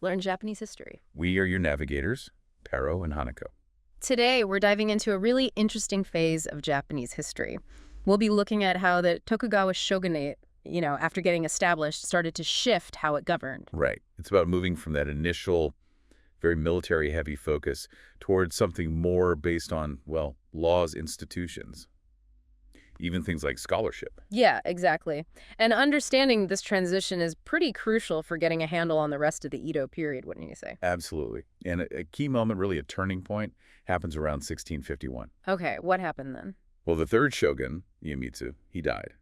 Learn Japanese history. We are your navigators, Pero and Hanako. Today, we're diving into a really interesting phase of Japanese history. We'll be looking at how the Tokugawa shogunate, after getting established, started to shift how it governed. Right. It's about moving from that initial, very military-heavy focus towards something more based on, well, laws, institutions, even things like scholarship. Yeah, exactly. And understanding this transition is pretty crucial for getting a handle on the rest of the Edo period, wouldn't you say? Absolutely. And a key moment, really a turning point, happens around 1651. Okay, what happened then? Well, the third shogun, Iemitsu, he died.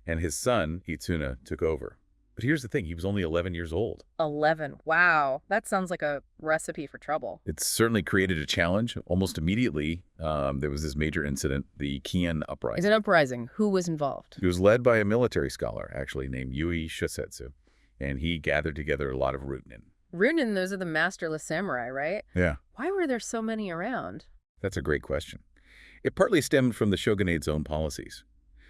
And his son, Hitsuna, took over. But here's the thing, he was only 11 years old. 11. Wow, that sounds like a recipe for trouble. It certainly created a challenge. Almost immediately, there was this major incident, the Kian Is Uprising. an uprising. Who was involved? It was led by a military scholar, actually, named Yui Shosetsu. And he gathered together a lot of Rutanen. Runin, those are the masterless samurai, right? Yeah, Why were there so many around? that's a great question. It partly stemmed from the shogunate's own policies,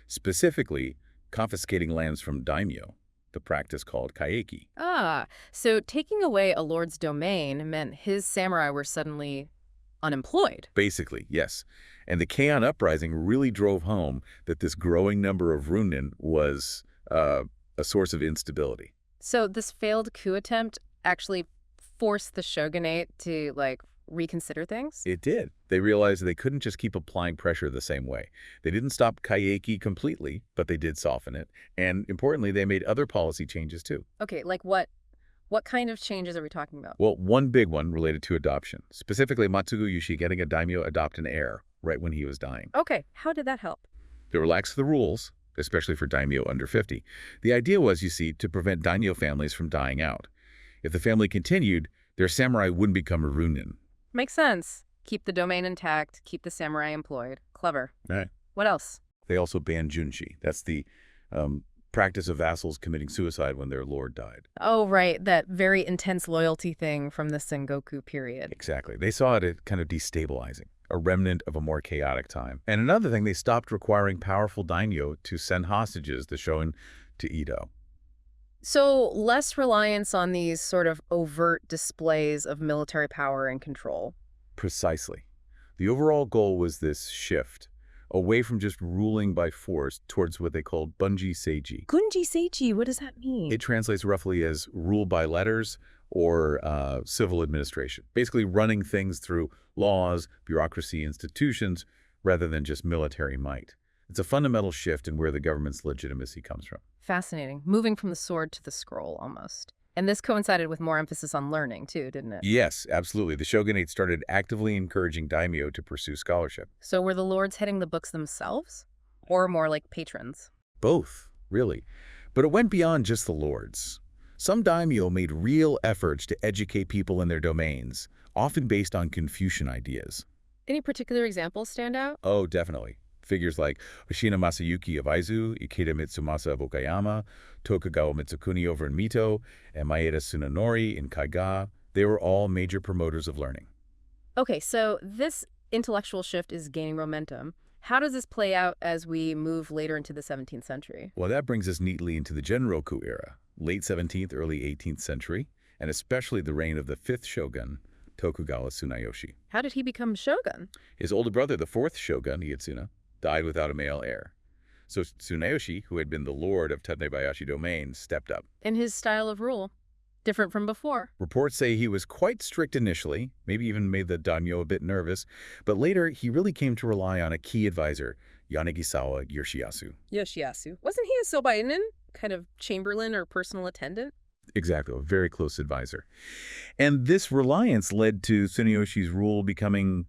specifically confiscating lands from daimyo, the practice called kaeki. Ah, so taking away a lord's domain meant his samurai were suddenly unemployed. Basically, yes. And the Keian Uprising really drove home that this growing number of Runin was a source of instability. So this failed coup attempt actually forced the shogunate to, reconsider things? It did. They realized they couldn't just keep applying pressure the same way. They didn't stop kaeki completely, but they did soften it. And importantly, they made other policy changes too. Okay, like what? What kind of changes are we talking about? Well, one big one related to adoption, specifically Matsugu Yushi getting a daimyo adopt an heir right when he was dying. Okay, how did that help? They relaxed the rules, especially for daimyo under 50. The idea was, you see, to prevent daimyo families from dying out. If the family continued, their samurai wouldn't become a runin. Makes sense. Keep the domain intact, keep the samurai employed. Clever. Right. What else? They also banned junshi. That's the practice of vassals committing suicide when their lord died. Oh, right, that very intense loyalty thing from the Sengoku period. Exactly. They saw it as kind of destabilizing, a remnant of a more chaotic time. And another thing, they stopped requiring powerful daimyo to send hostages, the shogun, to Edo. So less reliance on these sort of overt displays of military power and control. Precisely. The overall goal was this shift away from just ruling by force towards what they called Bunchi Seiji. Bunchi Seiji, what does that mean? It translates roughly as rule by letters or civil administration, basically running things through laws, bureaucracy, institutions, rather than just military might. It's a fundamental shift in where the government's legitimacy comes from. Fascinating. Moving from the sword to the scroll, almost. And this coincided with more emphasis on learning, too, didn't it? Yes, absolutely. The shogunate started actively encouraging daimyo to pursue scholarship. So were the lords heading the books themselves? Or more like patrons? Both, really. But it went beyond just the lords. Some daimyo made real efforts to educate people in their domains, often based on Confucian ideas. Any particular examples stand out? Oh, definitely. Figures like Hoshina Masayuki of Aizu, Ikeda Mitsumasa of Okayama, Tokugawa Mitsukuni over in Mito, and Maeda Tsunenori in Kaiga, they were all major promoters of learning. Okay, so this intellectual shift is gaining momentum. How does this play out as we move later into the 17th century? Well, that brings us neatly into the Genroku era, late 17th, early 18th century, and especially the reign of the fifth shogun, Tokugawa Tsunayoshi. How did he become shogun? His older brother, the fourth shogun, Ieyatsuna, died without a male heir. So Tsunayoshi, who had been the lord of Tanebayashi domain, stepped up. And his style of rule? Different from before? Reports say he was quite strict initially, maybe even made the daimyo a bit nervous, but later he really came to rely on a key advisor, Yanagisawa Yoshiyasu. Yoshiyasu. Wasn't he a sobainen? Kind of chamberlain or personal attendant? Exactly, a very close advisor. And this reliance led to Tsunayoshi's rule becoming,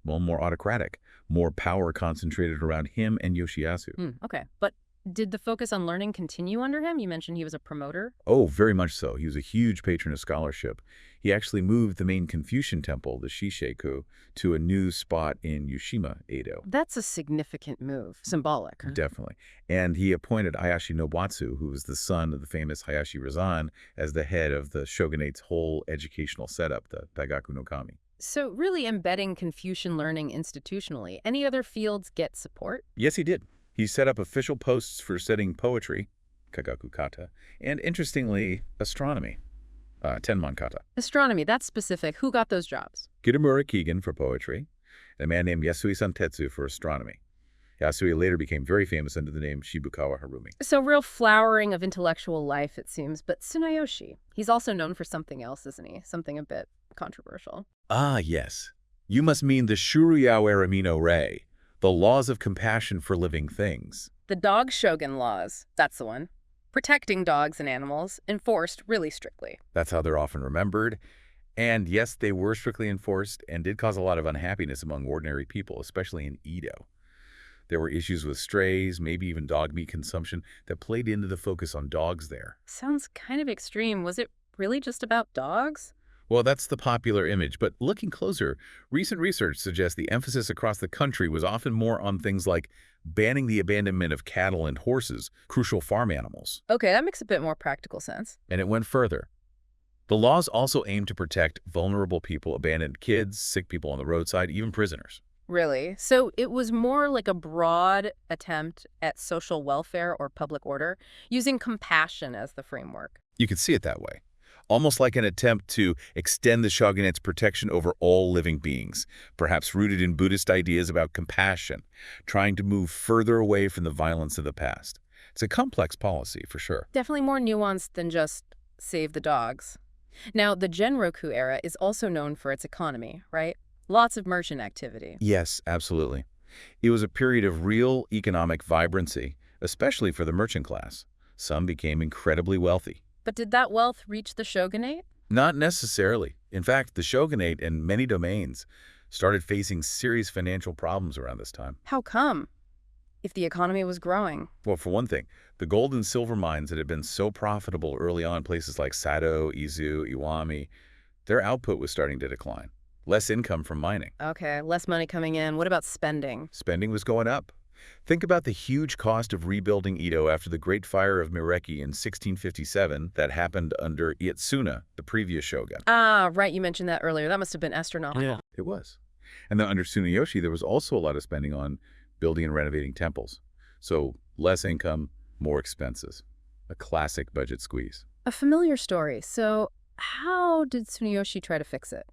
well, more autocratic, more power concentrated around him and Yoshiyasu. Okay, but did the focus on learning continue under him? You mentioned he was a promoter. Oh, very much so. He was a huge patron of scholarship. He actually moved the main Confucian temple, the Shiseiku, to a new spot in Yushima, Edo. That's a significant move. Symbolic. Huh? Definitely. And he appointed Hayashi Nobutsu, who was the son of the famous Hayashi Razan, as the head of the shogunate's whole educational setup, the Daigaku no Kami. So really embedding Confucian learning institutionally. Any other fields get support? Yes, he did. He set up official posts for studying poetry, kagaku kata, and interestingly, astronomy. 10 kata. Astronomy, that's specific. Who got those jobs? Kitamura Keegan for poetry, and a man named Yasui Santetsu for astronomy. Yasui later became very famous under the name Shibukawa Harumi. So real flowering of intellectual life, it seems. But Tsunayoshi, he's also known for something else, isn't he? Something a bit controversial. Ah, yes. You must mean the Shuruyao Eramino Rei, the laws of compassion for living things. The dog shogun laws, that's the one. Protecting dogs and animals, enforced really strictly. That's how they're often remembered. And yes, they were strictly enforced and did cause a lot of unhappiness among ordinary people, especially in Edo. There were issues with strays, maybe even dog meat consumption, that played into the focus on dogs there. Sounds kind of extreme. Was it really just about dogs? Well, that's the popular image, but looking closer, recent research suggests the emphasis across the country was often more on things like banning the abandonment of cattle and horses, crucial farm animals. Okay, that makes a bit more practical sense. And it went further. The laws also aimed to protect vulnerable people, abandoned kids, sick people on the roadside, even prisoners. Really? So it was more like a broad attempt at social welfare or public order, using compassion as the framework. You could see it that way. Almost like an attempt to extend the shogunate's protection over all living beings, perhaps rooted in Buddhist ideas about compassion, trying to move further away from the violence of the past. It's a complex policy, for sure. Definitely more nuanced than just save the dogs. Now, the Genroku era is also known for its economy, right? Lots of merchant activity. Yes, absolutely. It was a period of real economic vibrancy, especially for the merchant class. Some became incredibly wealthy. But did that wealth reach the shogunate? Not necessarily. In fact, the shogunate and many domains started facing serious financial problems around this time. How come? If the economy was growing. Well, for one thing, the gold and silver mines that had been so profitable early on, places like Sato, Izu, Iwami, their output was starting to decline. Less income from mining. Okay, less money coming in. What about spending? Spending was going up. Think about the huge cost of rebuilding Edo after the Great Fire of Mireki in 1657 that happened under Ieyatsuna, the previous shogun. Ah, right, you mentioned that earlier. That must have been astronomical. Yeah. It was. And then under Tsunayoshi, there was also a lot of spending on building and renovating temples. So less income, more expenses. A classic budget squeeze. A familiar story. So how did Tsunayoshi try to fix it?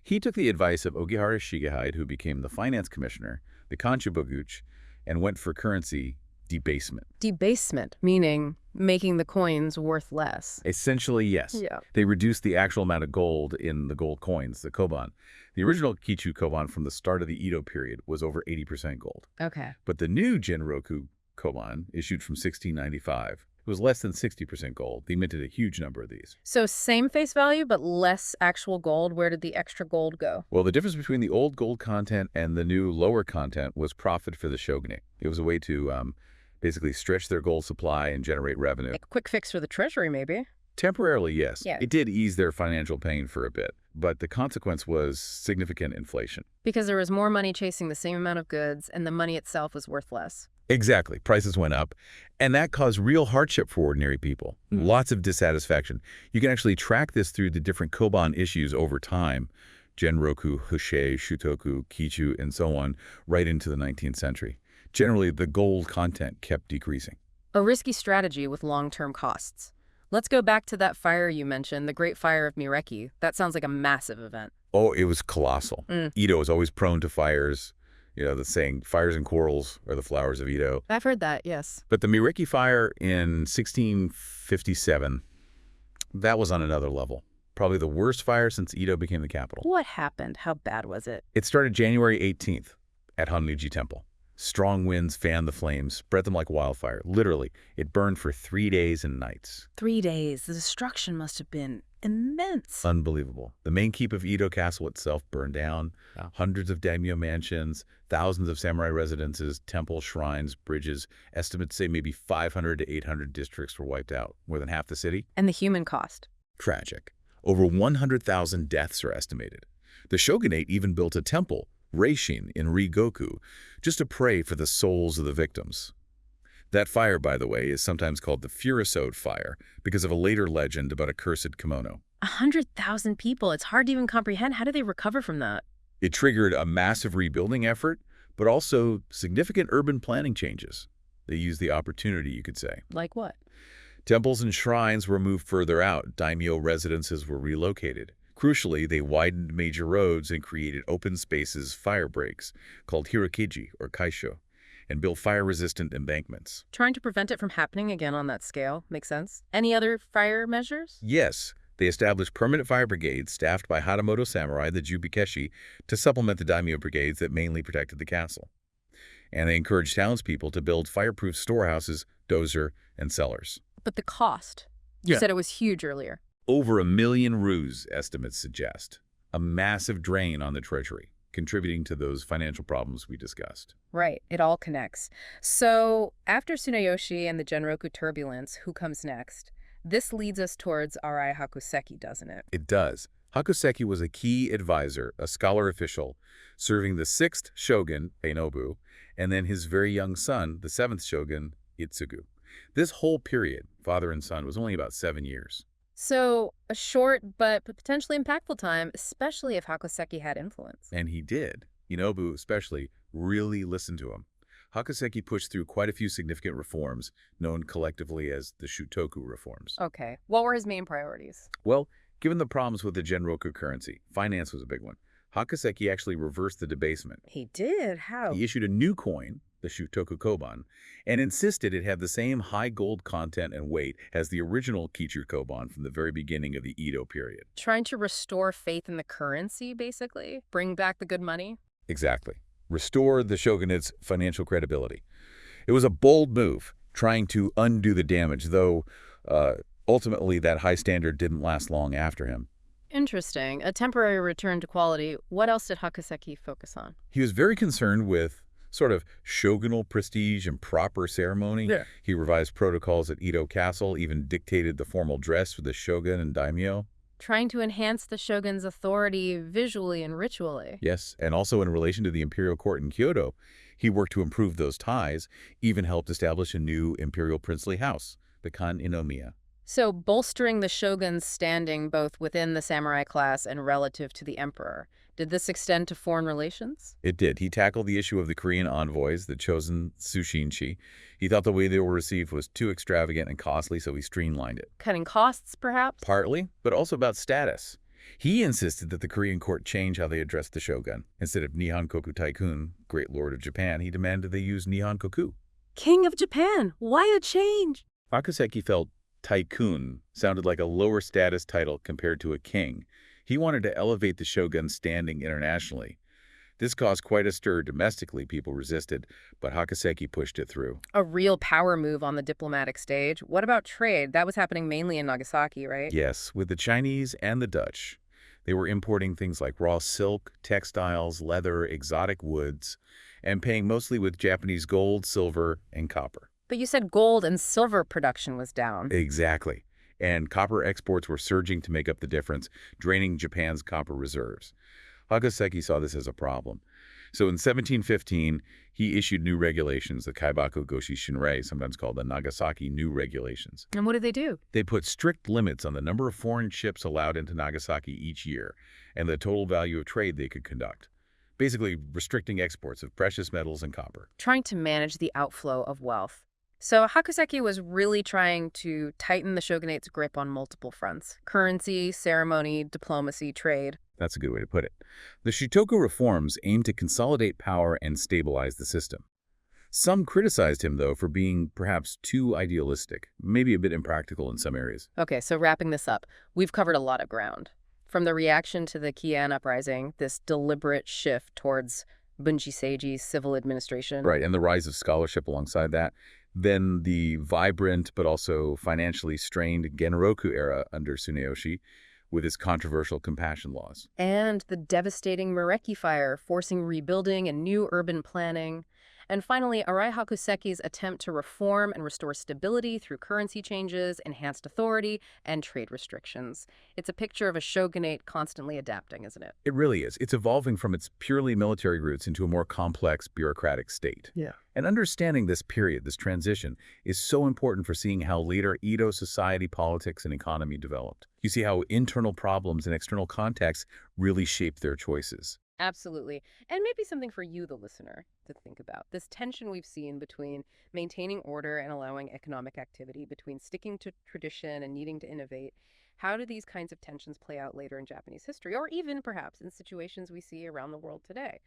He took the advice of Ogihara Shigehide, who became the finance commissioner, the Kanchuboguchi, and went for currency debasement. Debasement, meaning making the coins worth less. Essentially, yes. Yeah. They reduced the actual amount of gold in the gold coins, the koban. The original Kichu koban from the start of the Edo period was over 80% gold. Okay. But the new Genroku koban, issued from 1695, was less than 60% gold. They minted a huge number of these. So same face value, but less actual gold. Where did the extra gold go? Well, the difference between the old gold content and the new lower content was profit for the shogunate. It was a way to basically stretch their gold supply and generate revenue. A quick fix for the treasury, maybe? Temporarily, yes. Yeah. It did ease their financial pain for a bit, but the consequence was significant inflation. Because there was more money chasing the same amount of goods, and the money itself was worth less. Exactly. Prices went up, and that caused real hardship for ordinary people. Lots of dissatisfaction. You can actually track this through the different koban issues over time, Genroku, Hosei, Shutoku, Kichu, and so on, right into the 19th century. Generally, the gold content kept decreasing. A risky strategy with long-term costs. Let's go back to that fire you mentioned, the Great Fire of Mireki. That sounds like a massive event. Oh, it was colossal. Edo is always prone to fires. You know, the saying, fires and quarrels are the flowers of Edo. I've heard that, yes. But the Mireki fire in 1657, that was on another level. Probably the worst fire since Edo became the capital. What happened? How bad was it? It started January 18th at Honriji Temple. Strong winds fanned the flames, spread them like wildfire. Literally, it burned for 3 days and nights. 3 days. The destruction must have been immense. Unbelievable. The main keep of Edo Castle itself burned down. Wow. Hundreds of daimyo mansions, thousands of samurai residences, temples, shrines, bridges. Estimates say maybe 500 to 800 districts were wiped out, more than half the city. And the human cost. Tragic. Over 100,000 deaths are estimated. The shogunate even built a temple, Reishin, in Rigoku, just to pray for the souls of the victims. That fire, by the way, is sometimes called the Furisode Fire because of a later legend about a cursed kimono. 100,000 people. It's hard to even comprehend. How did they recover from that? It triggered a massive rebuilding effort, but also significant urban planning changes. They used the opportunity, you could say. Like what? Temples and shrines were moved further out. Daimyo residences were relocated. Crucially, they widened major roads and created open spaces, fire breaks, called hirokiji or kaisho, and built fire-resistant embankments. Trying to prevent it from happening again on that scale makes sense. Any other fire measures? Yes, they established permanent fire brigades staffed by Hatamoto samurai, the Jubikeshi, to supplement the daimyo brigades that mainly protected the castle. And they encouraged townspeople to build fireproof storehouses, dozer, and cellars. But the cost. You said it was huge earlier. Over 1 million roos, estimates suggest. A massive drain on the treasury, contributing to those financial problems we discussed. Right, it all connects. So, after Tsunayoshi and the Genroku turbulence, who comes next? This leads us towards Arai Hakuseki, doesn't it? It does. Hakuseki was a key advisor, a scholar official, serving the 6th shogun, Einobu, and then his very young son, the 7th shogun, Itsugu. This whole period, father and son, was only about 7 years. So, a short but potentially impactful time, especially if Hakuseki had influence. And he did. Inobu especially really listened to him. Hakuseki pushed through quite a few significant reforms, known collectively as the Shutoku reforms. Okay, what were his main priorities? Well, given the problems with the Genroku currency, finance was a big one. Hakuseki actually reversed the debasement. He did? How? He issued a new coin, the Shutoku Koban, and insisted it have the same high gold content and weight as the original Kichu Koban from the very beginning of the Edo period. Trying to restore faith in the currency, basically? Bring back the good money? Exactly. Restore the shogunate's financial credibility. It was a bold move, trying to undo the damage, though ultimately that high standard didn't last long after him. Interesting. A temporary return to quality. What else did Hakuseki focus on? He was very concerned with sort of shogunal prestige and proper ceremony. Yeah. He revised protocols at Edo Castle, even dictated the formal dress for the shogun and daimyo. Trying to enhance the shogun's authority visually and ritually. Yes, and also in relation to the imperial court in Kyoto, he worked to improve those ties, even helped establish a new imperial princely house, the Kan Inomiya. So bolstering the shogun's standing both within the samurai class and relative to the emperor. Did this extend to foreign relations? It did. He tackled the issue of the Korean envoys, the chosen Tsushinchi. He thought the way they were received was too extravagant and costly, so he streamlined it. Cutting costs, perhaps? Partly, but also about status. He insisted that the Korean court change how they addressed the shogun. Instead of Nihonkoku Taikun, Great Lord of Japan, he demanded they use Nihonkoku. King of Japan! Why a change? Hakuseki felt Taikun sounded like a lower status title compared to a king. He wanted to elevate the shogun's standing internationally. This caused quite a stir domestically. People resisted, but Hakuseki pushed it through. A real power move on the diplomatic stage. What about trade? That was happening mainly in Nagasaki, right? Yes, with the Chinese and the Dutch. They were importing things like raw silk, textiles, leather, exotic woods, and paying mostly with Japanese gold, silver, and copper. But you said gold and silver production was down. Exactly. And copper exports were surging to make up the difference, draining Japan's copper reserves. Hakuseki saw this as a problem. So in 1715, he issued new regulations, the Kaibaku Goshi Shinrei, sometimes called the Nagasaki New Regulations. And what did they do? They put strict limits on the number of foreign ships allowed into Nagasaki each year and the total value of trade they could conduct, basically restricting exports of precious metals and copper. Trying to manage the outflow of wealth. So Hakuseki was really trying to tighten the shogunate's grip on multiple fronts: currency, ceremony, diplomacy, trade. That's a good way to put it. The Shutoku reforms aimed to consolidate power and stabilize the system. Some criticized him, though, for being perhaps too idealistic, maybe a bit impractical in some areas. Okay, so wrapping this up, we've covered a lot of ground. From the reaction to the Kian uprising, this deliberate shift towards Bunchi Seiji's civil administration. Right, and the rise of scholarship alongside that. Then the vibrant but also financially strained Genroku era under Tsunayoshi with its controversial compassion laws. And the devastating Mareki fire, forcing rebuilding and new urban planning. And finally, Arai Hakuseki's attempt to reform and restore stability through currency changes, enhanced authority, and trade restrictions. It's a picture of a shogunate constantly adapting, isn't it? It really is. It's evolving from its purely military roots into a more complex bureaucratic state. Yeah. And understanding this period, this transition, is so important for seeing how later Edo society, politics, and economy developed. You see how internal problems and external contexts really shaped their choices. Absolutely. And maybe something for you, the listener, to think about. This tension we've seen between maintaining order and allowing economic activity, between sticking to tradition and needing to innovate. How do these kinds of tensions play out later in Japanese history, or even perhaps in situations we see around the world today?